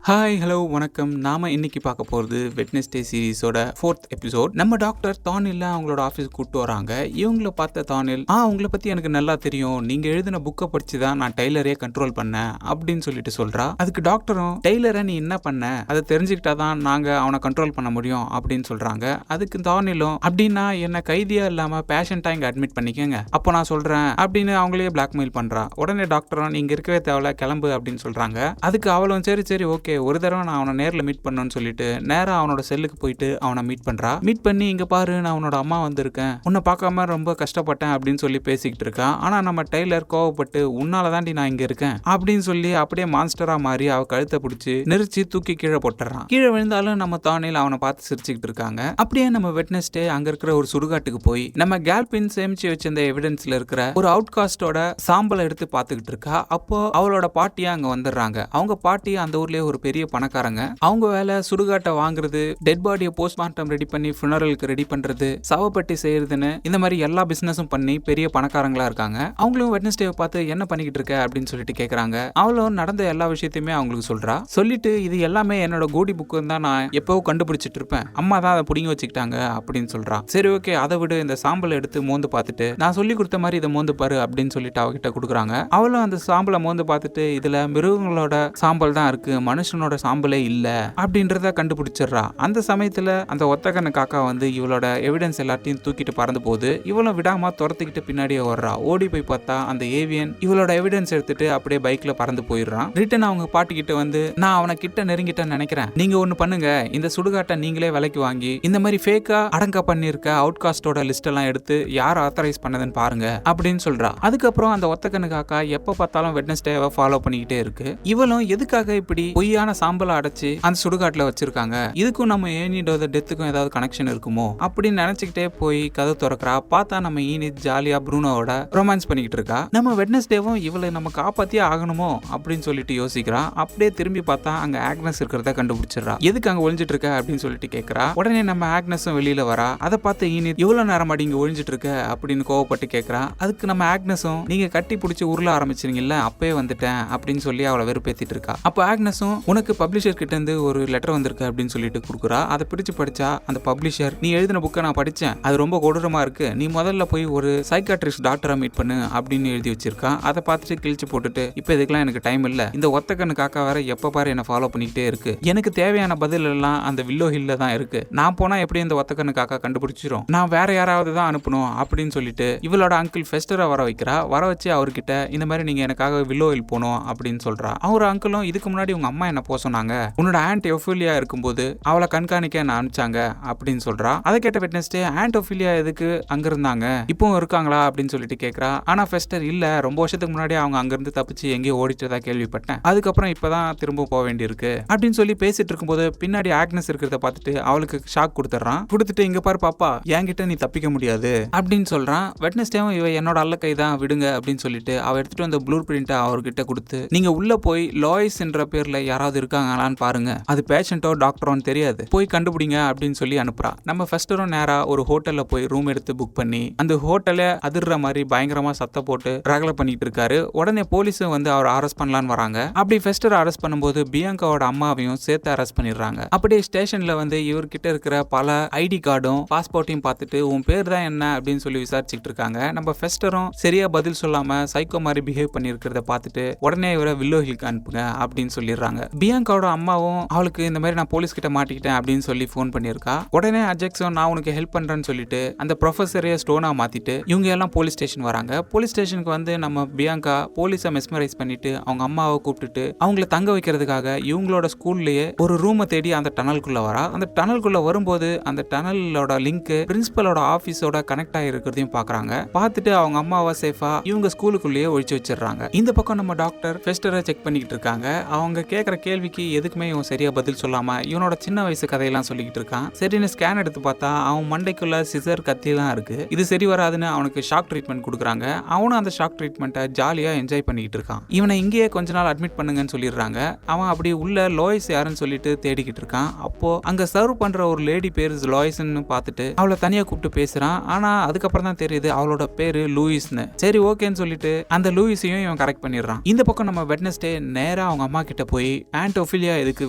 Hi hello வணக்கம். நாம இன்னைக்கு பார்க்க போகிறது வெட்னஸ்டே சீரீஸோட 4th எபிசோட். நம்ம டாக்டர் தானில் அவங்களோட ஆஃபீஸ் கூப்பிட்டு வராங்க. இவங்கள பார்த்த தானில், உங்களை பற்றி எனக்கு நல்லா தெரியும், நீங்கள் எழுதின புக்கை படித்து தான் நான் டெய்லரே கண்ட்ரோல் பண்ணேன் அப்படின்னு சொல்லிட்டு சொல்கிறா. அதுக்கு டாக்டரும், டெய்லரை நீ என்ன பண்ண, அதை தெரிஞ்சுக்கிட்டா தான் நாங்கள் அவனை கண்ட்ரோல் பண்ண முடியும் அப்படின்னு சொல்கிறாங்க. அதுக்கு தானிலும், அப்படின்னா என்ன கைதியாக இல்லாமல் பேஷண்ட்டாக இங்கே அட்மிட் பண்ணிக்கோங்க, அப்போ நான் சொல்கிறேன் அப்படின்னு அவங்களே பிளாக்மெயில் பண்ணுறா. உடனே டாக்டரும், நீங்கள் இருக்கவே தேவையில்ல, கிளம்பு அப்படின்னு சொல்கிறாங்க. அதுக்கு அவளும் சரி சரி ஓகே, ஒரு தடவை நான் அவனை நேரில் மீட் பண்ணணும்னு சொல்லிட்டு நேராக அவனோட செல்லுக்கு போயிட்டு அவனை மீட் பண்றா. மீட் பண்ணி, இங்க பாரு, நான் அவனோட அம்மா வந்திருக்கேன், உன்னை பார்க்காம ரொம்ப கஷ்டப்பட்டேன் அப்படின்னு சொல்லி பேசிக்கிட்டு இருக்கான். ஆனா நம்ம டெய்லர் கோவப்பட்டு, உன்னால தாண்டி நான் இங்க இருக்கேன் அப்படின்னு சொல்லி அப்படியே மான்ஸ்டரா மாறி அவ கழுத்தை பிடிச்சி நெரிச்சு தூக்கி கீழே போட்டுறான். கீழே விழுந்தாலும் நம்ம தானில் அவனை பார்த்து சிரிச்சுக்கிட்டு இருக்காங்க. அப்படியே நம்ம வெட்னஸ்டே அங்க இருக்கிற ஒரு சுடுகாட்டுக்கு போய் நம்ம கேல்பின் சேமிச்சு வச்சிருந்த எவிடன்ஸ்ல இருக்கிற ஒரு அவுட்காஸ்டோட சாம்பலை எடுத்து பார்த்துக்கிட்டு இருக்கா. அப்போ அவளோட பாட்டியா அங்க வந்துடுறாங்க. அவங்க பாட்டி அந்த ஊர்லயே ஒரு பெரிய பணக்காரங்க. அவங்க வேலை சுடுகாட்டை வாங்குறது, டெட் பாடியை போஸ்ட்மார்ட்டம் ரெடி பண்ணி ஃபுனரலுக்கு ரெடி பண்றது, சவப்பட்டி செய்யறதுன்னு இந்த மாதிரி எல்லா பிசினஸும் பண்ணி பெரிய பணக்காரங்களா இருக்காங்க. அவங்களும் வெட்னஸ்டேவை பார்த்து என்ன பண்ணிக்கிட்டு இருக்க அப்படின்னு சொல்லிட்டு கேட்கறாங்க. அவளும் நடந்த எல்லா விஷயத்தையுமே அவங்களுக்கு சொல்றா. சொல்லிட்டு, இது எல்லாமே என்னோட கோடி புக்கு தான், நான் எப்பவோ கண்டுபிடிச்சிட்டு இருப்பேன், அம்மா தான் அதை புடிங்கி வச்சுக்கிட்டாங்க அப்படின்னு சொல்றா. சரி ஓகே, அதை விடு, இந்த சாம்பலை எடுத்து மோந்து பார்த்துட்டு நான் சொல்லி கொடுத்த மாதிரி இதை மோந்து பாரு அப்படின்னு சொல்லிட்டு அவகிட்ட கொடுக்குறாங்க. அவளும் அந்த சாம்பலை மோந்து பார்த்துட்டு, இதுல மிருகங்களோட சாம்பல் தான் இருக்கு, மனுஷனோட சாம்பலே இல்ல அப்படின்றத கண்டுபிடிச்சிடுறா. அந்த சமயத்துல அந்த ஒத்தக்கண்ண காக்கா வந்து இவளோட எவிடன்ஸ் எல்லாத்தையும் தூக்கிட்டு பறந்து போகுது. இவளும் விடாம துரத்திக்கிட்டு பின்னாடியே வர்றா. ஓடி போய் பார்த்தா அந்த ஏவியன் இவளோட எவிடன்ஸ் எடுத்துட்டு அப்படியே பைக்ல பறந்து போயிடுறான். ரிட்டன் அவங்க பாட்டிக்கிட்ட வந்து, நான் அவனை கிட்ட நெருங்கிட்டேன்னு நினைக்கிறேன், நீங்க ஒண்ணு பண்ணுங்க, இந்த சுடுகாட்டை நீங்களே விலைக்கு வாங்கி இந்த மாதிரி ஃபேக்கா அடங்க பண்ணிருக்க அவுட்காஸ்டோட லிஸ்ட் எல்லாம் எடுத்து யார் ஆத்தரைஸ் பண்ணதுன்னு பாருங்க அப்படின்னு சொல்றா. அதுக்கப்புறம் அந்த ஒத்தக்கண்ணு காக்கா எப்ப பார்த்தாலும் வெட்னஸ்டேவை ஃபாலோ பண்ணிக்கிட்டே இருக்கு. இவளும் எதுக்காக இப்படி பொய்யான சாம்பலை அடைச்சு அந்த சுடுகாட்டுல வச்சிருக்காங்க, இதுக்கும் நம்ம ஏனிடோட டெத்துக்கும் ஏதாவது கனெக்ஷன் இருக்குமோ அப்படின்னு நினைச்சுக்கிட்டே போய் கதை திறக்கிறா. பார்த்தா நம்ம ஈனிட் ஜாலியா ப்ரூனோவோட ரொமான்ஸ் பண்ணிக்கிட்டு இருக்கா. நம்ம வெட்னஸ்டேவும் இவளை நம்ம காப்பாத்தியே ஆகணுமோ அப்படின்னு சொல்லிட்டு யோசிக்கிறா. அப்படியே திரும்பி பார்த்தா அங்க ஆக்னஸ் இருக்கிறத கண்டுபிடிச்சிடறா. எதுக்கு அங்க ஒளிஞ்சிட்டு இருக்க அப்படின்னு சொல்லிட்டு கேட்கறா. உடனே நம்ம ஆக்னஸும் வெளியில வரா. அதை பார்த்து ஈனிட், இவ்வளவு நேரம் அடி இங்க ஒளிஞ்சிட்டு இருக்க அப்படின்னு கோவப்பட்டு கேட்கறா. அதுக்கு நம்ம ஆக்னஸும், நீங்க கட்டி பிடிச்சி உருள ஆரம்பிச்சிருங்கல்ல, அப்பவே வந்துட்டேன் அப்படின்னு சொல்லி அவளை வெறுப்பேத்திட்டு இருக்கா. அப்ப ஆக்னஸும், உனக்கு பப்ளிஷர் கிட்ட இருந்து ஒரு லெட்டர் வந்திருக்கு அப்படின்னு சொல்லிட்டு கொடுக்குறா. அதை பிடிச்சு படிச்சா அந்த பப்ளிஷர், நீ எழுதின புக்கை நான் படிச்சேன், அது ரொம்ப கொடூரமா இருக்கு, நீ முதல்ல போய் ஒரு சைக்காட்ரிஸ்ட் டாக்டரை மீட் பண்ணு அப்படின்னு எழுதி வச்சிருக்கான். அதை பார்த்துட்டு கிழிச்சு போட்டுட்டு, இப்போ இதுக்கெல்லாம் எனக்கு டைம் இல்ல, இந்த ஒத்தக்கண்ணு காக்கா வேற எப்ப பாரு என்ன ஃபாலோ பண்ணிக்கிட்டே இருக்கு, எனக்கு தேவையான பதில் எல்லாம் அந்த வில்லோ ஹில்ல தான் இருக்கு, நான் போனா எப்படி இந்த ஒத்தக்கண்ணு காக்கா கண்டுபிடிச்சிரும், நான் வேற யாராவது தான் அனுப்பணும் அப்படின்னு சொல்லிட்டு இவளோட அங்கிள் ஃபெஸ்டரை வர வைக்கிறா. வர வச்சு அவர்கிட்ட, இந்த மாதிரி நீங்க எனக்காக வில்லோ ஹில் போகணும் அப்படின்னு சொல்றா. அவர் அங்கிளும், இதுக்கு முன்னாடி உங்க அம்மா என்ன போக சொன்னாங்க, உன்னோட ஆன்ட் ஒஃபிலியா இருக்கும்போது அவளை கண்காணிக்க நான் அனுப்பிச்சாங்க அப்படின்னு சொல்றா. அதை கேட்ட வெட்னஸ்டே, ஆன்ட் ஒஃபிலியா எதுக்கு அங்க இருந்தாங்க, இப்பவும் இருக்காங்களா அப்படின்னு சொல்லிட்டு கேட்கறா. ஆனா ஃபெஸ்டர், இல்ல, ரொம்ப வருஷத்துக்கு முன்னாடி அவங்க அங்க இருந்து தப்பிச்சு எங்கேயோ ஓடிட்டதா கேள்விப்பட்டேன், அதுக்கப்புறம் இப்பதான் திரும்ப போக வேண்டியிருக்கு அப்படின்னு சொல்லி பேசிட்டு இருக்கும்போது பின்னாடி ஆக்னஸ் இருக்கிறத பார்த்துட்டு அவளுக்கு ஷாக் கொடுத்துறான். கொடுத்துட்டு, இங்க பாரு பாப்பா, என்கிட்ட நீ தப்பிக்க முடியாது அப்படின்னு சொல்றான். வெட்னஸ்டேவும், இவ என்னோட அல்ல கை தான், விடுங்க அப்படின்னு சொல்லிட்டு அவ எடுத்துட்டு வந்த ப்ளூ பிரிண்ட்டை அவர்கிட்ட கொடுத்து, நீங்க உள்ள போய் லாய்ஸ் என்ற பேர்ல யாராவது இருக்காங்களான்னு பாருங்க, அது பேஷண்டோ டாக்டரோன்னு தெரியாது, போய் கண்டுபிடிங்க அப்படின்னு சொல்லி அனுப்புறா. நம்ம ஃபெஸ்டரும் நேரா ஒரு ஹோட்டல்ல போய் ரூம் எடுத்து புக் பண்ணி அந்த ஹோட்டல அதிர்ற மாதிரி பயங்கரமா சத்த போட்டு ரகலை பண்ணிட்டு இருக்காரு. உடனே போலீஸும் வந்து அவர் அரெஸ்ட் பண்ணலான்னு வராங்க. அப்படி ஃபெஸ்டர் அரெஸ்ட் பண்ணும்போது பியாங்காவோட அம்மாவையும் சேர்த்து அரெஸ்ட் பண்ணிடுறாங்க. அப்படியே ஸ்டேஷன்ல வந்து இவர்கிட்ட இருக்கிற பல ஐடி கார்டும் பாஸ்போர்ட்டையும் பார்த்துட்டு, உன் பேர் தான் என்ன அப்படின்னு சொல்லி விசாரிச்சுட்டு இருக்காங்க. நம்ம ஃபெஸ்டரும் சரியா பதில் சொல்லாம சைக்கோ மாதிரி பிஹேவ் பண்ணிருக்கிறத பார்த்துட்டு, உடனே இவரை வில்லோ ஹில்க்கு அனுப்புங்க அப்படின்னு சொல்லிடுறாங்க. பியாங்காவோட அம்மாவும் அவளுக்கு இந்த மாதிரி நான் போலீஸ் கிட்ட மாட்டிக்கிட்டேன் அப்படின்னு சொல்லி ஃபோன் பண்ணியிருக்கா. உடனே அஜெக்ஸும், நான் உனக்கு ஹெல்ப் பண்றேன்னு சொல்லிட்டு அந்த ப்ரொஃபஸரையே ஸ்டோனா மாத்திட்டு இவங்க எல்லாம் போலீஸ் ஸ்டேஷன் வராங்க. போலீஸ் ஸ்டேஷனுக்கு வந்து நம்ம பியாங்கா போலீஸை மெஸ்மரைஸ் பண்ணிட்டு அவங்க அம்மாவை கூப்பிட்டுட்டு அவங்கள தங்க வைக்கிறதுக்காக இவங்களோட ஸ்கூல்லேயே ஒரு ரூமை தேடி அந்த டனலுக்குள்ள வரா. அந்த டனலுக்குள்ள வரும்போது அந்த டனலோட லிங்க் பிரின்சிபலோட ஆபீஸோட கனெக்ட் ஆகி இருக்கிறதையும் பாக்குறாங்க. பார்த்துட்டு அவங்க அம்மாவை சேஃபா இவங்க ஸ்கூலுக்குள்ளேயே ஒழிச்சு வச்சிடறாங்க. இந்த பக்கம் நம்ம டாக்டர் ஃபெஸ்டரை செக் பண்ணிக்கிட்டு இருக்காங்க. அவங்க கேட்குற கேள்விக்கு எதுக்குமே இவன் சரியா பதில் சொல்லாம இவனோட சின்ன வயசு கதையெல்லாம் சொல்லிக்கிட்டு இருக்கான். சரின்னு ஸ்கேன் எடுத்து பார்த்தா அவன் மண்டைக்குள்ள சிசர் கத்தியெல்லாம் இருக்கு. இது சரி வராதுன்னு அவனுக்கு ஷாக் ட்ரீட்மெண்ட் கொடுக்குறாங்க. அவனும் அந்த ஷாக் ட்ரீட்மெண்ட்டை ஜாலியா என்ஜாய் பண்ணிக்கிட்டு இருக்கான். இவனை இங்கேயே கொஞ்ச நாள் அட்மிட் பண்ணுங்கன்னு சொல்லிடுறாங்க. அவன் அப்படி உள்ள லோயிஸ் யாருன்னு சொல்லிட்டு தேடிக்கிட்டு இருக்கான். அப்போ அங்க சர்வ் பண்ற ஒரு லேடி பேரு லோயிஸ்ன்னு பார்த்துட்டு அவளை தனியா கூப்பிட்டு பேசுறான். ஆனா அதுக்கப்புறம் தான் தெரியுது அவளோட பேரு லூயிஸ்னு. சரி ஓகேன்னு சொல்லிட்டு அந்த லூயிஸையும் இவன் கரெக்ட் பண்ணிடுறான். இந்த பக்கம் நம்ம வெட்னஸ்டே நேரா அவங்க அம்மா கிட்ட போய் ஆன்ட் ஒஃபிலியா எதுக்கு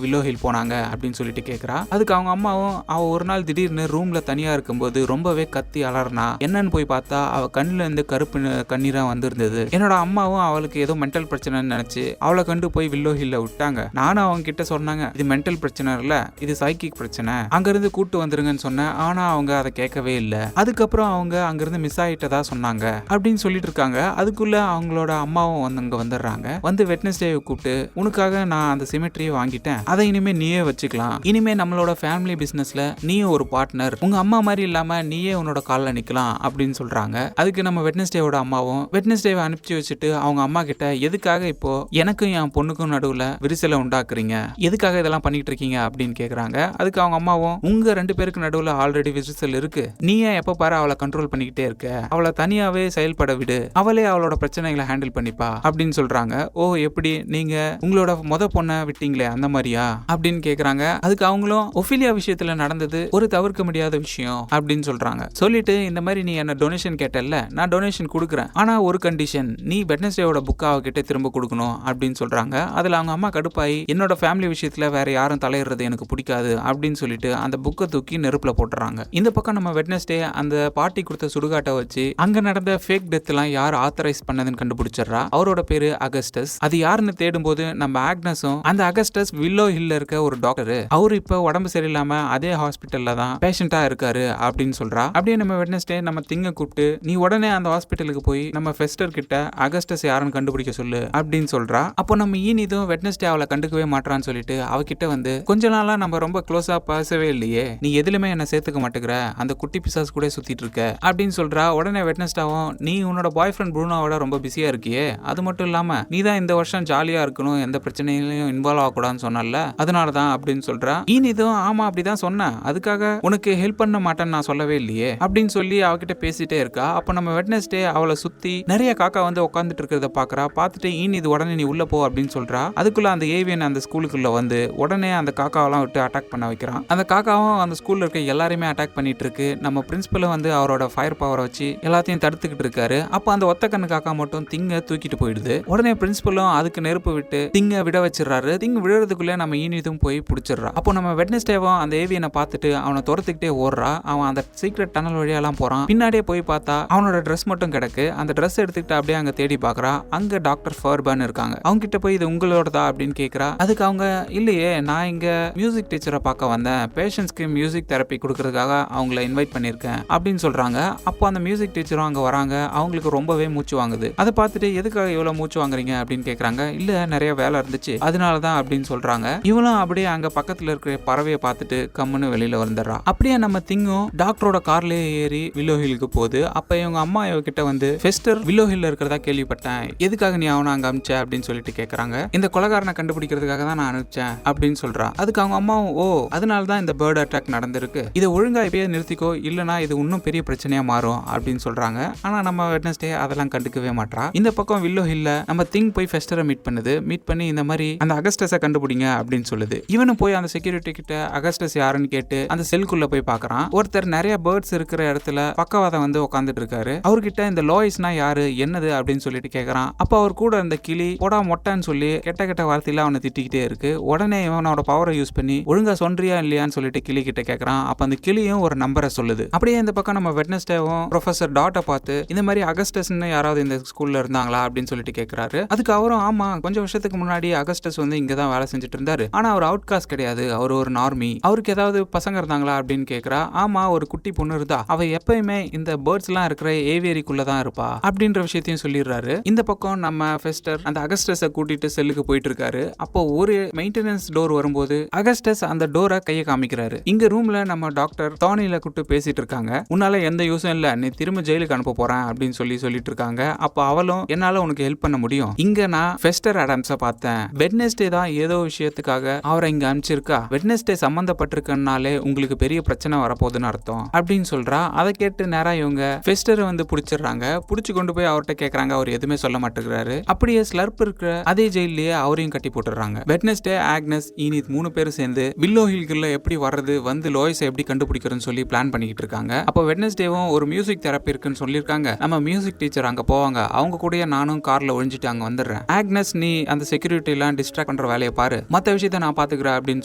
வில்லோ ஹில் போனாங்க அப்படின்னு சொல்லிட்டு கேக்குறா. அதுக்கு அவங்க அம்மாவும் அவ ஒரு நாள் திடீர்னு ரூம்ல தனியா இருக்கும்போது ரொம்பவே கத்தி அலறனா. என்னன்னு போய் பார்த்தா அவ கண்ணுல இருந்து கருப்பு கண்ணீரா வந்திருந்தது. என்னோட அம்மாவும் அவளுக்கு ஏதோ மென்டல் பிரச்சனைன்னு நினைச்சு அவளை கண்டு போய் வில்லோ ஹில்ல விட்டாங்க. நானும் அவங்க கிட்ட சொன்னாங்க, இது மென்டல் பிரச்சனை இல்ல, இது சைக்கிக் பிரச்சனை, அங்கிருந்து கூட்டு வந்துருங்கன்னு சொன்னேன். ஆனா அவங்க அதை கேட்கவே இல்லை. அதுக்கப்புறம் அவங்க அங்கிருந்து மிஸ் ஆயிட்டதா சொன்னாங்க அப்படின்னு சொல்லிட்டு இருக்காங்க. அதுக்குள்ள அவங்களோட அம்மாவும் அங்க வந்துடுறாங்க. வந்து வெட்னஸ்டேவை கூப்பிட்டு, உனக்காக நான் அந்த சிமெட்ரியை வாங்கிட்டேன், அதை இனிமே நீயே வச்சுக்கலாம், இனிமே நம்மளோட ஃபேமிலி பிசினஸ்ல நீயே ஒரு பார்ட்னர், உங்க அம்மா மாதிரி இல்லாம நீயே உன்னோட கால்ல நிக்கலாம் அப்படின்னு சொல்றாங்க. அதுக்கு நம்ம வெட்னஸ்டேவோட அம்மாவும் வெட்னஸ்டேவை அனுப்பிச்சு வச்சுட்டு அவங்க அம்மா கிட்ட, எதுக்காக இப்போ எனக்கும் என் பொண்ணுக்கும் நடுவுல விரிசலை உண்டாக்குறீங்க, எதுக்காக இதெல்லாம் பண்ணிட்டு இருக்கீங்க அப்படின்னு கேக்குறாங்க. அதுக்கு அவங்க அம்மாவும், உங்க 2 பேருக்கு நடுவுல ஆல்ரெடி விரிசல் இருக்கு, நீயே எப்ப பாரு அவளை கண்ட்ரோல் பண்ணிக்கிட்டே இருக்க, அவளை தனியாவே செயல்பட விடு, அவளே அவளோட பிரச்சனைகளை ஹேண்டில் பண்ணிப்பா அப்படின்னு சொல்றாங்க. ஓ, எப்படி நீங்க உங்களோட பொண்ணை விட்டீங்களே அந்த மாதிரியா அப்படின்னு கேக்குறாங்க. அதுக்கு அவங்களும், ஒஃபிலியா விஷயத்துல நடந்தது ஒரு தவிர்க்க முடியாத விஷயம் அப்படின்னு சொல்றாங்க. சொல்லிட்டு, இந்த மாதிரி நீ என்ன டொனேஷன் கேட்டல்ல, நான் டொனேஷன் கொடுக்குறேன், ஆனா ஒரு கண்டிஷன், நீ வெட்னஸ்டேவோட புக்கை அவகிட்ட திரும்ப கொடுக்கணும் அப்படின்னு சொல்றாங்க. அதுல அவங்க அம்மா கடுப்பாயி, என்னோட ஃபேமிலி விஷயத்துல வேற யாரும் தலையிடுறது எனக்கு பிடிக்காது அப்படின்னு சொல்லிட்டு அந்த புக்கை தூக்கி நெருப்புல போட்டுறாங்க. இந்த பக்கம் நம்ம வெட்னஸ்டே அந்த பார்ட்டி கொடுத்த சுடுகாட்டை வச்சு அங்க நடந்த ஃபேக் டெத் எல்லாம் யார் ஆத்தரைஸ் பண்ணதுன்னு கண்டுபிடிச்சிடறா. அவரோட பேரு அகஸ்டஸ். அது யாருன்னு தேடும் போது நம்ம ஆக்னஸும், அந்த அகஸ்டஸ் வில்லோ ஹில்ல இருக்க ஒரு டாக்டர், அவரு இப்ப உடம்பு சரியில்லாம அதே ஹாஸ்பிட்டல்ல தான் பேஷண்டா இருக்காரு அப்படின்னு சொல்றா. அப்படியே நம்ம வெட்னஸ்டே நம்ம திங்க கூப்பிட்டு, நீ உடனே அந்த ஹாஸ்பிட்டலுக்கு போய் நம்ம ஃபெஸ்டர் கிட்ட அகஸ்டஸ் யாருன்னு கண்டுபிடிக்க சொல்லு அப்படின்னு சொல்றா. அப்போ நம்ம ஈனிதும் வெட்னஸ்டே அவளை கண்டுக்கவே மாட்டான்னு சொல்லிட்டு அவகிட்ட வந்து, கொஞ்ச நாளா நம்ம ரொம்ப க்ளோஸா பேசவே இல்லையே, நீ எதுலயுமே என்ன சேர்த்துக்க மாட்டேங்கிற, அந்த குட்டி பிசாஸ் கூட சுத்திட்டு இருக்க அப்படின்னு சொல்றா. உடனே வெட்னஸ்டாவும், நீ உன்னோட பாய் ஃப்ரெண்ட் ப்ரூனோவோட ரொம்ப பிஸியா இருக்கியே, அது மட்டும் இல்லாம நீ தான் இந்த வருஷம் ஜாலியா இருக்கணும், எந்த பிரச்சனையிலையும் இன்வால்வ் ஆகக்கூடாதுன்னு சொன்னல, அதனாலதான் அப்படின்னு சொல்றா. ஈனிதும், ஆமா அப்படிதான் சொன்னேன், அதுக்காக உனக்கு ஹெல்ப் பண்ண மாட்டேன்னு நான் சொல்லவே இல்லையே அப்படின்னு சொல்லி அவகிட்ட பேசிட்டே இருக்கா. அப்ப நம்ம வெட்னஸ்டே அவளை சுத்தி நிறைய காக்கா வந்து உட்காந்துட்டு இருக்கிறத பாக்குறா. பார்த்துட்டு ஈனிது உடனே நீ உள்ள போ அப்படின்னு சொல்றா. அதுக்குள்ள அந்த ஏவியன் அந்த ஸ்கூலுக்குள்ள வந்து உடனே அந்த காக்காவெல்லாம் விட்டு அட்டாக் பண்ண வைக்கிறான். அந்த காக்காவும் அந்த ஸ்கூல்ல இருக்க எல்லாரையுமே அட்டாக் பண்ணிட்டு இருக்கு. நம்ம பிரின்சிபலும் வந்து அவரோட ஃபயர் பவரை வச்சு எல்லாத்தையும் தடுத்துக்கிட்டு இருக்காரு. அப்ப அந்த ஒத்த கண்ணு காக்கா மட்டும் திங்க தூக்கிட்டு போயிடுது. உடனே பிரின்சிபலும் அதுக்கு நெருப்பு விட்டு திங்க விட வச்சிடறாரு. திங்க விடுறதுக்குள்ள நம்ம ஈனிதும் போய் பிடிச்சிடறா. அப்போ நம்ம வெட்னஸ்டேவும் அந்த ஏவியனை பார்த்துட்டு அவனை துரத்துக்கிட்டே ஓடுறா. அவன் அந்த சீக்ரெட் டனல் வழியெல்லாம் போறான். பின்னாடியே போய் பார்த்தா அவனோட ட்ரெஸ் மட்டும் கிடக்கு. அந்த ட்ரெஸ் எடுத்துக்கிட்டு அப்படியே அங்க தேடி பாக்குறா. அங்க டாக்டர் ஃபர்பன் இருக்காங்க. அவங்க கிட்ட போய், இது உங்களோடதா அப்படின்னு கேக்குறா. அதுக்கு அவங்க, இல்லையே, நான் இங்க மியூசிக் டீச்சரை பார்க்க வந்தேன், பேஷண்ட்ஸ்க்கு மியூசிக் தெரப்பி கொடுக்கறதுக்காக அவங்கள இன்வைட் பண்ணிருக்கேன் அப்படின்னு சொல்றாங்க. அப்போ அந்த மியூசிக் டீச்சரும் அங்க வராங்க. அவங்களுக்கு ரொம்பவே மூச்சு வாங்குது. அதை பார்த்துட்டு, எதுக்காக இவ்வளவு மூச்சு வாங்குறீங்க அப்படின்னு கேக்குறாங்க. இல்ல, நிறைய வேலை இருந்துச்சு அதனாலதான் அப்படின்னு சொல்றாங்க. இவளும் அப்படியே அங்க பக்கத்துல இருக்கிற பறவையை பார்த்துட்டு கம்முன்னு வெளியில வந்துடுறா. அப்படியே நம்ம திங்கும் டாக்டரோட கார்லயே ஏறி வில்லோ ஹில்லுக்கு போகுது. அப்ப இவங்க அம்மா இவகிட்ட வந்து, ஃபெஸ்டர் வில்லோ ஹில்ல இருக்கிறதா கேள்விப்பட்டேன், எதுக்காக நீ அவனை அங்க அனுப்பிச்ச அப்படின்னு சொல்லிட்டு கேக்குறாங்க. இந்த கொலைகாரனை கண்டுபிடிக்கிறதுக்காக தான் நான் அனுப்பிச்சேன் அப்படின்னு சொல்றா. அதுக்கு அவங்க அம்மாவும், ஓ, அதனாலதான் இந்த பேர்ட் அட்டாக் நடந்திருக்கு, இதை ஒழுங்கா இப்பயே நிறுத்திக்கோ, இல்லனா இது இன்னும் பெரிய பிரச்சனையா மாறும் அப்படின்னு சொல்றாங்க. ஆனா நம்ம வெட்னஸ்டே அதெல்லாம் கண்டுக்கவே மாட்டா. இந்த பக்கம் வில்லோ ஹில்ல நம்ம திங் போய் ஃபெஸ்டரை மீட் பண்ணுது. மீட் பண்ணி இந்த மாதிரி அந்த அகஸ்டஸை கண்டுபிடிங்க அப்படின்னு சொல்லுது. இவனும் போய் அந்த செக்யூரிட்டி கிட்ட அகஸ்டஸ் யாருன்னு கேட்டு அந்த செல்குள்ள போய் பாக்குறான். ஒருத்தர் நிறைய பேர்ட்ஸ் இருக்கிற இடத்துல பக்கவாதம் வந்து உட்காந்துட்டு இருக்காரு. அவர்கிட்ட இந்த லோயிஸ்னா யாரு, என்னது அப்படின்னு சொல்லிட்டு கேக்குறான். அப்ப அவர் கூட இந்த கிளி போடா மொட்டைன்னு சொல்லி கெட்ட கெட்ட வார்த்தையில அவனை திட்டிக்கிட்டே இருக்கு. உடனே இவனோட பவரை யூஸ் பண்ணி, ஒழுங்கா சொல்றியா இல்லையான்னு சொல்லிட்டு கிளி கிட்ட கேக்குறான். அப்ப அந்த கிளியும் ஒரு நம்பரை சொல்லுது. அப்படியே இந்த பக்கம் நம்ம வெட்னஸ்டேவும் ப்ரொஃபசர் டாட்டை பார்த்து, இந்த மாதிரி அகஸ்டஸ்ன்னு யாராவது இந்த ஸ்கூல்ல இருந்தாங்களா அப்படின்னு சொல்லிட்டு கேக்குறாரு. அதுக்கு அவரும், ஆமா, கொஞ்சம் வருஷத்துக்கு முன்னாடி அகஸ்டஸ் வந்து இங்கதான் வேலை செஞ்சுட்டு இருந்தாரு, ஆனா அவர் அவுட் காஸ்ட் கிடையாது, அவர் ஒரு நார்மி, அவருக்கு ஏதாவது பசங்க இருந்தாங்களா அப்படின்னு கேக்குறா. ஆமா, ஒரு குட்டி பொண்ணு இருந்தா, அவ எப்பயுமே இந்த பேர்ட்ஸ் எல்லாம் இருக்கிற ஏவியரிக்குள்ளதான் இருப்பா அப்படின்ற விஷயத்தையும் சொல்லிடுறாரு. இந்த பக்கம் நம்ம ஃபெஸ்டர் அந்த அகஸ்டஸை கூட்டிட்டு செல்லுக்கு போயிட்டு இருக்காரு. அப்போ ஒரு மெயின்டெனன்ஸ் டோர் வரும்போது அகஸ்டஸ் அந்த டோரை கையை காமிக்கிறாரு. இங்க ரூம்ல நம்ம டாக்டர் தானியில கூட்டு பேசிட்டு இருக்காங்க. உன்னால எந்த யூஸும் இல்ல, நீ திரும்ப ஜெயிலுக்கு அனுப்ப போறேன் அப்படின்னு சொல்லிட்டு இருக்காங்க. அப்போ அவளும், என்னால உனக்கு ஹெல்ப் பண்ண முடியும், இங்க நான் ஃபெஸ்டர் அடம்ஸை பார்த்தேன், வெட்னஸ்டே தான் ஏதோ விஷயத்துக்காக அவரை இங்க அனுப்பிச்சிருக்கா, வெட்னஸ்டே சம்பந்தப்பட்டிருக்கனாலே உங்களுக்கு பெரிய பிரச்சனை வரப்போகுதுன்னு அர்த்தம் அப்படின்னு சொல்றா. அதை கேட்டு நேரா இவங்க ஃபெஸ்டரை வந்து பிடிச்சிடுறாங்க. பிடிச்சு கொண்டு போய் அவர்கிட்ட கேக்குறாங்க. அவர் எதுவுமே சொல்ல மாட்டேங்கிறாரு. அப்படியே ஸ்லர்ப் இருக்கிற அதே ஜெயிலே அவரையும் கட்டி போட்டுறாங்க. வெட்னஸ்டே, ஆக்னஸ், ஈனித் 3 பேரும் சேர்ந்து வில்லோ ஹில்குள்ள எப்படி வர்றது, வந்து லோயிஸை எப்படி கண்டுபிடிக்கிறதுன்னு சொல்லி பிளான் பண்ணிக்கிட்டு இருக்காங்க. அப்போ வெட்னஸ்டேவும் ஒரு மியூசிக் தெரப்பி இருக்குன்னு சொல்லியிருக்காங்க. நம்ம மியூசிக் டீச்சர் அங்க போவாங்க, அவங்க கூட நானும் கார்ல ஒழிஞ்சிட்டு அங்க வந்துடுறேன். ஆக்னஸ், நீ அந்த செக்யூரிட்டி எல்லாம் டிஸ்ட்ராக்ட் பண்ற வேலையை பாரு, மத்த விஷயத்த நான் பாத்துக்கிறேன் அப்படின்னு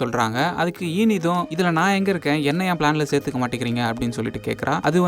சொல்றாங்க. அதுக்கு ஈனிதும் இதுல நான் எங்க இருக்கேன், என்ன என் பிளான்ல சேர்த்துக்க மாட்டேங்கிறீங்க அப்படின்னு சொல்லிட்டு கேக்குறா. அது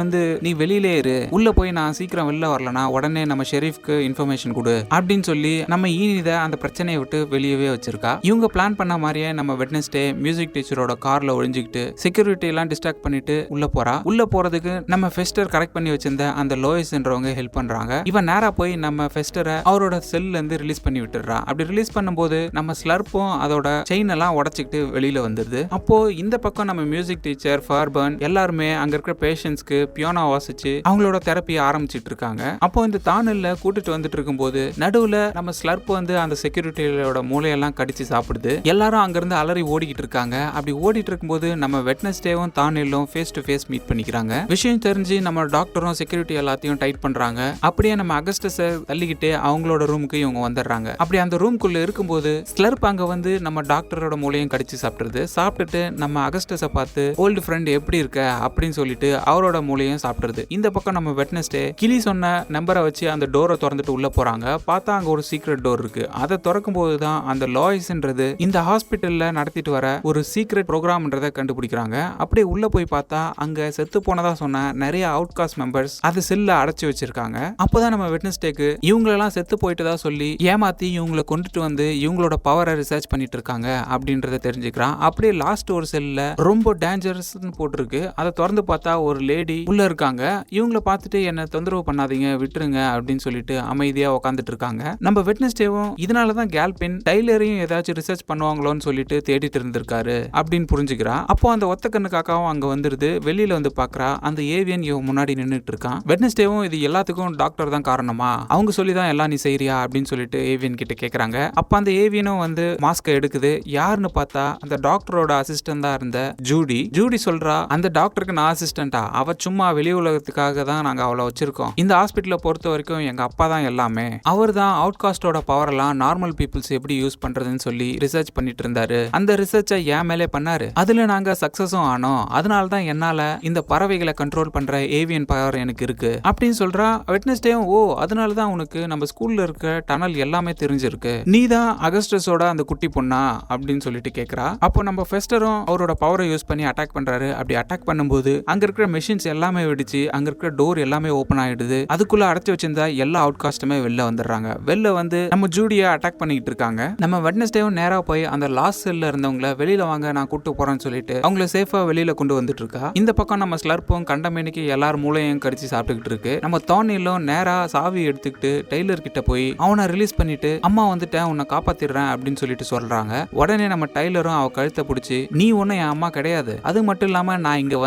நீ வெளியிலே இரு, உள்ள போய் நான் சீக்கிரம் வெளில வரலனா உடனே நம்ம ஷெரீஃப்க்கு இன்ஃபர்மேஷன் கொடு அப்படின்னு சொல்லி நம்ம ஈனித அந்த பிரச்சனையை விட்டு வெளியவே வச்சிருக்கா. இவங்க பிளான் பண்ண மாதிரியே நம்ம வெட்னஸ்டே மியூசிக் டீச்சரோட கார்ல ஒளிஞ்சுக்கிட்டு செக்யூரிட்டி எல்லாம் டிஸ்ட்ராக்ட் பண்ணிட்டு உள்ள போறா. உள்ள போறதுக்கு நம்ம ஃபெஸ்டர் கரெக்ட் பண்ணி வச்சிருந்த அந்த லோயிஸ்ன்றவங்க ஹெல்ப் பண்றாங்க. இவன் நேரா போய் நம்ம ஃபெஸ்டரை அவரோட செல்ல இருந்து ரிலீஸ் பண்ணி விட்டுறா. அப்படி ரிலீஸ் பண்ணும்போது நம்ம ஸ்லர்ப்பும் அதோட செயின் எல்லாம் உடைச்சிக்கிட்டு வெளியில வந்துருது. அப்போ இந்த பக்கம் நம்ம மியூசிக் டீச்சர் ஃபார்பன் எல்லாருமே அங்க இருக்கிற பேஷண்ட்ஸ்க்கு பியானோ வாசிச்சு அவங்களோட தெரப்பி ஆரம்பிச்சிட்டு இருக்காங்க. அப்போ இந்த தானல்ல கூட்டிட்டு வந்துட்டு இருக்கும்போது நடுவுல நம்ம ஸ்லர்ப் அந்த செக்யூரிட்டியோட மூளையெல்லாம் கடிச்சு சாப்பிடுது. எல்லாரும் அங்கிருந்து அலறி ஓடிக்கிட்டு இருக்காங்க. அப்படி ஓடிட்டு இருக்கும்போது நம்ம வெட்னஸ்டேவும் தானிலும் ஃபேஸ் டு ஃபேஸ் மீட் பண்ணிக்கிறாங்க. விஷயம் தெரிஞ்சு நம்ம டாக்டரும் செக்யூரிட்டி எல்லாத்தையும் டைட் பண்றாங்க. அப்படியே நம்ம அகஸ்டஸை தள்ளிக்கிட்டு அவங்களோட ரூமுக்கு இவங்க வந்துடுறாங்க. அப்படி அந்த ரூம்குள்ள இருக்கும்போது ஸ்லர்ப் அங்க நம்ம டாக்டரோட மூளையும் கடிச்சு சாப்பிடுறது. சாப்பிட்டுட்டு நம்ம அகஸ்டஸை பார்த்து ஓல்டு ஃப்ரெண்ட் எப்படி இருக்க அப்படின்னு சொல்லிட்டு அவரோட மூளையும் சாப்பிடுறது. இந்த பக்கம் நம்ம வெட்னஸ்டே கிளி சொன்ன நம்பரை வச்சு அந்த டோரை திறந்துட்டு உள்ள போறாங்க. பார்த்தா அங்க ஒரு சீக்ரெட் டோர் இருக்கு. அதை திறக்கும் போதுதான் அந்த லாய்ஸ்ன்றது இந்த ஹாஸ்பிட்டல்ல நடத்திட்டு வர ஒரு சீக்ரெட் ப்ரோக்ராம்ன்றதை கண்டுபிடிக்கிறாங்க. அப்படியே உள்ள போய் பார்த்தா அங்க செத்து போனதா சொன்ன நிறைய அவுட்காஸ்ட் மெம்பர்ஸ் அது செல்ல அடைச்சு வச்சிருக்காங்க. அப்பதான் நம்ம வெட்னஸ்டேக்கு இவங்களெல்லாம் செத்து போயிட்டதா சொல்லி ஏமாத்தி இவங்களை கொண்டுட்டு வந்து இவங்களோட பவரை ரிசர்ச் பண்ணிட்டு இருக்காங்க அப்படின்றத தெரிஞ்சுக்கிறான். அப்படியே லாஸ்ட் ஒரு செல்ல ரொம்ப டேஞ்சரஸ் போட்டிருக்கு. அதை திறந்து பார்த்தா ஒரு லேடி உள்ள இருக்காங்க. இவங்கள பார்த்துட்டு என்ன தொந்தரவு பண்ணாதீங்க விட்டுருங்க அப்படின்னு சொல்லிட்டு அமைதியா உட்காந்துட்டு இருக்காங்க. நம்ம வெட்னஸ்டேவும் இதனாலதான் கேல்பின் டைலரையும் ஏதாச்சும் ரிசர்ச் பண்ணுவாங்களோன்னு சொல்லிட்டு தேடிட்டு இருந்திருக்காரு அப்படின்னு புரிஞ்சுக்கிறா. அப்போ அந்த ஒத்த கண்ணு காக்காவும் அங்க வந்துருது. வெளியில வந்து பாக்குறா. அந்த ஏவியன் இவன் முன்னாடி நின்றுட்டு இருக்கான். வெட்னஸ்டேவும் இது எல்லாத்துக்கும் டாக்டர் தான் காரணமா, அவங்க சொல்லிதான் எல்லாம் நீ செய்யறியா அப்படின்னு சொல்லிட்டு ஏவியன் கிட்ட கேக்குறாங்க. அப்ப அந்த ஏவியனும் மாஸ்க எடுக்குது. யாருன்னு பார்த்தா அந்த டாக்டரோட அசிஸ்டன்ட் தான் இருந்த ஜூடி. ஜூடி சொல்றா, அந்த டாக்டருக்கு நான் அசிஸ்டண்டா, அவ சும்மா வெளி உலகத்துக்காக தான் நாங்க அவளை வச்சிருக்கோம். இந்த ஹாஸ்பிட்டலை பொறுத்த வரைக்கும் எங்க அப்பா தான் எல்லாமே. அவர் தான் அவுட்காஸ்டோட பவர் எல்லாம் நார்மல் பீப்புள்ஸ் எப்படி யூஸ் பண்றதுன்னு சொல்லி ரிசர்ச் பண்ணிட்டு இருந்தாரு. அந்த ரிசர்ச்சை என் மேலே பண்ணாரு. அதுல நாங்க சக்சஸும் ஆனோம். அதனால தான் என்னால இந்த பறவைகளை கண்ட்ரோல் பண்ற ஏவியன் பவர் எனக்கு இருக்கு அப்படின்னு சொல்றா. வெட்னஸ்டேவும் ஓ அதனால தான் உனக்கு நம்ம ஸ்கூல்ல இருக்க டனல் எல்லாமே தெரிஞ்சிருக்கு, நீ தான் அகஸ்டஸோட அந்த குட்டி பொண்ணா அப்படின்னு சொல்லிட்டு கேக்குறா. அப்போ நம்ம ஃபெஸ்டரும் அவரோட பவரை யூஸ் பண்ணி அட்டாக் பண்றாரு. அப்படி அட்டாக் பண்ணும்போது அங்க இருக்கிற மெஷின்ஸ் எல்லாமே வெடிச்சு அங்க இருக்கிற டோர் எல்லாமே ஓபன் ஆயிடுது. அதுக்குள்ள அடைச்சு வச்சிருந்தா எல்லா அவுட்காஸ்டுமே வெளில வந்துடுறாங்க. வெளில நம்ம ஜூடியை அட்டாக் பண்ணிட்டு இருக்காங்க. நம்ம வெட்னஸ்டேவும் நேரா போய் அந்த லாஸ்ட் செல்ல இருந்தவங்கள வெளியில வாங்க நான் கூட்டு போறேன்னு சொல்லிட்டு அவங்கள சேஃபா வெளியில கொண்டு வந்துட்டு இருக்கா. இந்த பக்கம் நம்ம ஸ்லர்ப்பும் கண்டமேனிக்கு எல்லாரும் மூளையும் கடிச்சு சாப்பிட்டுக்கிட்டு இருக்கு. நம்ம தானிலும் நேரா சாவி எடுத்துக்கிட்டு டெய்லர் கிட்ட போய் அவனை ரிலீஸ் பண்ணிட்டு அம்மா வந்துட்டேன் உன்னை காப்பாத்திடுறேன் அப்படின்னு சொல்லிட்டு சொல்றாங்க. உடனே நம்ம டைலரும் அவ கழுத்தை பிடிச்சி நீ ஒன்னும் என் அம்மா கிடையாது, அது மட்டும் இல்லாம நான் இங்க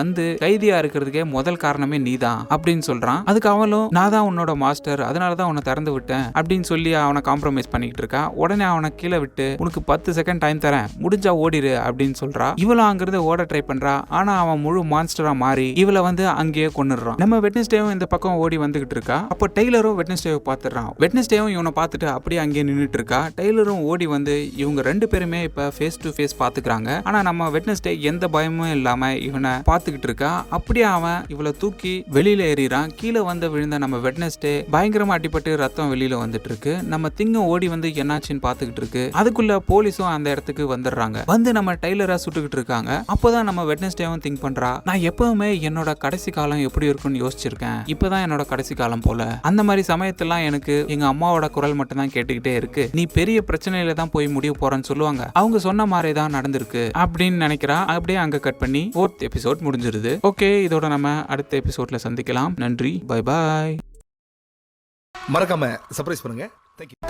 கைதியா இருக்கிறதுக்கே முதல் காரணமே நீதான் அப்படின்னு சொல்றான். அதுக்கு அவளும் நான் தான் உன்னோட மாஸ்டர், அதனாலதான் உன்னை திறந்து விட்டேன் அப்படின்னு சொல்லி அவனை காம்ப்ரமைஸ் பண்ணிக்கிட்டு இருக்கா. உடனே அவனை கீழே விட்டு உனக்கு 10 செகண்ட் டைம் தரேன், முடிஞ்சா ஓடிரு அப்படின்னு சொல்றா. இவளும் அங்கிருந்து ஓட ட்ரை பண்றா. ஆனா அவன் முழு மான்ஸ்டரா மாறி இவளை அங்கேயே கொன்னுடுறான். நம்ம வெட்னஸ்டேவும் இந்த பக்கம் ஓடி வந்துகிட்டு இருக்கா. அப்போ டெய்லரும் வெட்னஸ்டேவை பார்த்துறான். வெட்னஸ்டேவும் இவனை பார்த்துட்டு அப்படியே அங்கேயே நின்றுட்டு இருக்கா. டெய்லரும் ஓடி இவங்க 2 பேருமே இப்ப ஃபேஸ் டு ஃபேஸ் பாத்துக்கிறாங்க. ஆனா நம்ம வெட்னஸ்டே எந்த பயமும் இல்லாம இவனை பார்த்துக்கிட்டு இருக்கா. அப்படியே அவன் இவளை தூக்கி வெளியில ஏறிறான். கீழே விழுந்த நம்ம வெட்னஸ்டே பயங்கரமா அடிபட்டு ரத்தம் வெளியில வந்துட்டு இருக்கு. நம்ம திங்கம் ஓடி என்னாச்சுன்னு பாத்துக்கிட்டு இருக்கு. அதுக்குள்ள போலீஸும் அந்த இடத்துக்கு வந்துடுறாங்க. நம்ம டெய்லரா சுட்டுக்கிட்டு இருக்காங்க. அப்போதான் நம்ம வெட்னஸ்டேவும் திங்க் பண்றா, நான் எப்பவுமே என்னோட கடைசி காலம் எப்படி இருக்கும்னு யோசிச்சிருக்கேன். இப்பதான் என்னோட கடைசி காலம் போல. அந்த மாதிரி சமயத்தெல்லாம் எனக்கு எங்க அம்மாவோட குரல் மட்டும் தான் கேட்டுக்கிட்டே இருக்கு. நீ பெரிய பிரச்சனையில தான் போய் முடிய போறன்னு சொல்லுவாங்க. அவங்க சொன்ன மாதிரி தான் நடந்திருக்கு அப்படின்னு நினைக்கிறா. அப்படியே அங்க கட் பண்ணி 4th எபிசோட் முடிஞ்சிருது. ஓகே, இதோட நம்ம அடுத்த எபிசோட்ல சந்திக்கலாம். நன்றி, பை பாய். மறக்காம சர்ப்ரைஸ் பண்ணுங்க. Thank you.